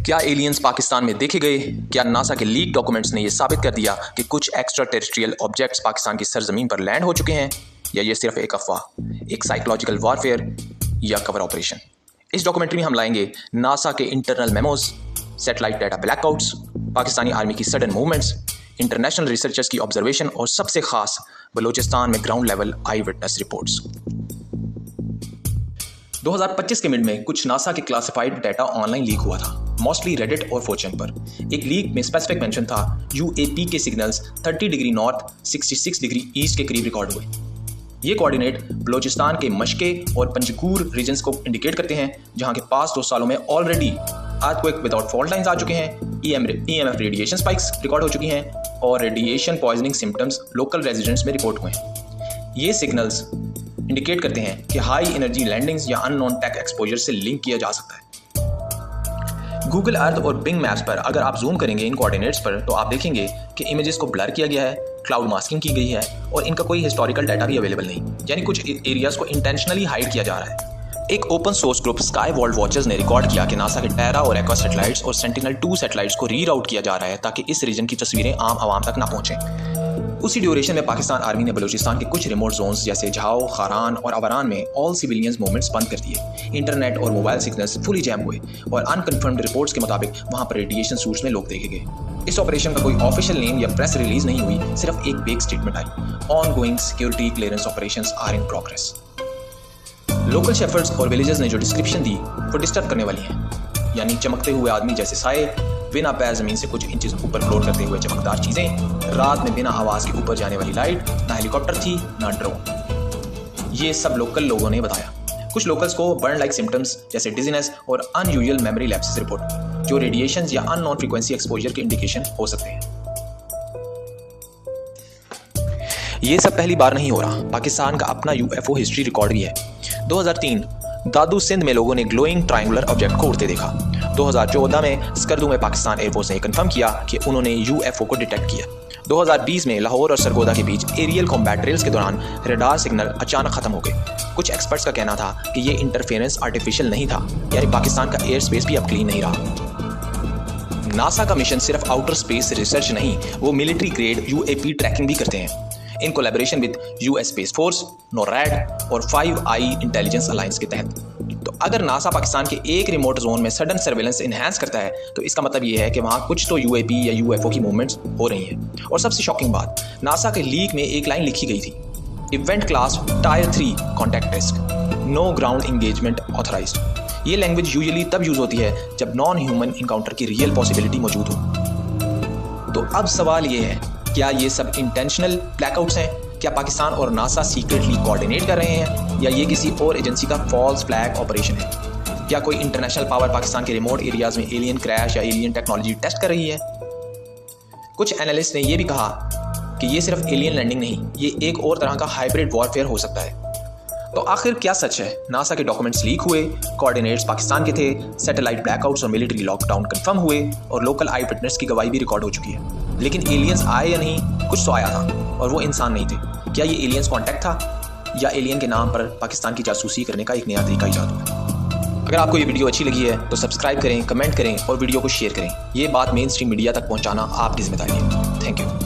क्या एलियंस पाकिस्तान में देखे गए? क्या नासा के लीक डॉक्यूमेंट्स ने यह साबित कर दिया कि कुछ एक्स्ट्रा टेरेस्ट्रियल ऑब्जेक्ट्स पाकिस्तान की सरजमीन पर लैंड हो चुके हैं? या ये सिर्फ एक अफवाह, एक साइकोलॉजिकल वॉरफेयर या कवर ऑपरेशन? इस डॉक्यूमेंट्री में हम लाएंगे नासा के internal memos, satellite data blackouts, Pakistani army की सडन मूवमेंट्स, इंटरनेशनल रिसर्चर्स की ऑब्जर्वेशन और सबसे खास बलूचिस्तान में ground level I witness reports. 2025 के मिड में कुछ नासा के क्लासिफाइड डाटा ऑनलाइन लीक हुआ था, मोस्टली रेडिट और फोरचन पर। एक लीक में स्पेसिफिक मेंशन था यूएपी के signals 30 degree north 66 degree east के करीब रिकॉर्ड हुए। ये कोऑर्डिनेट बलूचिस्तान के मशके और पंजगूर रीजन्स को इंडिकेट करते हैं, जहां के पास 2 सालों में already earthquake without fault lines आ चुके हैं, ईएमएफ रेडिएशन स्पाइक्स रिकॉर्ड हो चुकी हैं और radiation poisoning symptoms local residents में रिपोर्ट हुए हैं। ये सिग्नल्स इंडिकेट करते हैं कि हाई एनर्जी लैंडिंग्स या अननोन टेक एक्सपोजर से लिंक किया जा सकता है। गूगल अर्थ और बिंग मैप्स पर अगर आप जूम करेंगे इन कोऑर्डिनेट्स पर तो आप देखेंगे कि इमेजेस को ब्लर किया गया है, क्लाउड मास्किंग की गई है और इनका कोई हिस्टोरिकल डाटा भी अवेलेबल नहीं, यानी कुछ एरियाज को इंटेंशनली हाइड किया जा रहा है। एक open source group sky world watchers ने रिकॉर्ड किया कि नासा के टेरा और एक्वा सैटेलाइट्स और सेंटिनल-2 सैटेलाइट्स को रीराउट किया जा रहा है ताकि इस रीजन की तस्वीरें आम आवाम तक ना पहुंचें। उसी ड्यूरेशन में पाकिस्तान आर्मी ने बलूचिस्तान के कुछ रिमोट जोन्स जैसे झाओ, खारान और अवरान में ऑल सिविलियंस मूवमेंट्स बंद कर दिए। इंटरनेट और मोबाइल सिग्नल्स फुली जैम हुए और अनकन्फर्म्ड रिपोर्ट्स के मुताबिक वहां पर रेडिएशन सूट्स में लोग देखे गए। इस ऑपरेशन का कोई ऑफिशियल नेम या प्रेस रिलीज नहीं हुई, सिर्फ एक वेग स्टेटमेंट आई, ongoing security clearance operations are in progress. Local shepherds और विलेजर्स ने जो डिस्क्रिप्शन दी वो डिस्टर्ब करने वाली है, यानी चमकते हुए आदमी जैसे साए, बिना पैर जमीन से कुछ इंचेस ऊपर फ्लोट करते हुए चमकदार चीजें, रात में बिना आवाज के ऊपर जाने वाली लाइट, ना हेलीकॉप्टर थी ना ड्रोन। ये सब लोकल लोगों ने बताया। कुछ लोकल्स को बर्न लाइक सिम्टम्स जैसे डिजीनेस और अनयूजुअल मेमोरी लैप्सेस रिपोर्ट, जो रेडिएशन या अननोन फ्रीक्वेंसी एक्सपोजर के इंडिकेशन हो सकते हैं। ये सब पहली बार नहीं हो रहा, पाकिस्तान का अपना यूएफओ हिस्ट्री रिकॉर्ड भी है। 2003 दादू सिंध में लोगों ने ग्लोइंग ट्रायंगुलर ऑब्जेक्ट को उड़ते देखा। 2014 में स्कर्दू में पाकिस्तान एयरफोर्स ने कंफर्म किया कि उन्होंने यूएफओ को डिटेक्ट किया। 2020 में लाहौर और सरगोदा के बीच एरियल कॉम्बैट ड्रिल्स के दौरान रडार सिग्नल अचानक खत्म हो गए। कुछ एक्सपर्ट्स का कहना था कि ये इंटरफेरेंस आर्टिफिशियल नहीं था, यानी पाकिस्तान का एयर स्पेस भी अब क्लीन नहीं रहा। नासा का मिशन सिर्फ आउटर स्पेस रिसर्च नहीं, वो मिलिट्री ग्रेड यूएपी ट्रैकिंग भी करते हैं in collaboration with US space force, NORAD और 5i इंटेलिजेंस अलायंस के तहत। तो अगर नासा पाकिस्तान के एक रिमोट जोन में सडन सर्वेलेंस इन्हांस करता है तो इसका मतलब ये है कि वहाँ कुछ तो यूएपी या यूएफओ की मूवमेंट्स हो रही हैं। और सबसे शॉकिंग बात, नासा के लीक में एक लाइन लिखी गई थी, event class tier 3 contact risk, no ground engagement authorized. ये लैंग्वेज यूजुअली तब यूज होती है जब नॉन ह्यूमन इनकाउंटर की रियल पॉसिबिलिटी मौजूद हो। तो अब सवाल ये है, क्या ये सब इंटेंशनल ब्लैकआउट्स हैं? क्या पाकिस्तान और नासा सीक्रेटली कोऑर्डिनेट कर रहे हैं या ये किसी और एजेंसी का फॉल्स फ्लैग ऑपरेशन है? क्या कोई इंटरनेशनल पावर पाकिस्तान के रिमोट एरियाज में एलियन क्रैश या एलियन टेक्नोलॉजी टेस्ट कर रही है? कुछ एनालिस्ट ने यह भी कहा कि ये सिर्फ एलियन लैंडिंग नहीं, ये एक और तरह का हाइब्रिड वॉरफेयर हो सकता है। तो आखिर क्या सच है? नासा के डॉक्यूमेंट्स लीक हुए, कोऑर्डिनेट्स पाकिस्तान के थे, सैटेलाइट ब्लैकआउट्स और मिलिट्री लॉकडाउन कंफर्म हुए और लोकल आई विटनेस की गवाही भी रिकॉर्ड हो चुकी है। लेकिन एलियंस आए या नहीं, कुछ तो आया था और वो इंसान नहीं थे। क्या ये एलियंस कॉन्टैक्ट था या एलियन के नाम पर पाकिस्तान की जासूसी करने का एक नया तरीका ईजाद हुआ? अगर आपको ये वीडियो अच्छी लगी है तो सब्सक्राइब करें, कमेंट करें और वीडियो को शेयर करें। ये बात मेन स्ट्रीम मीडिया तक पहुंचाना आपकी जिम्मेदारी है। Thank you.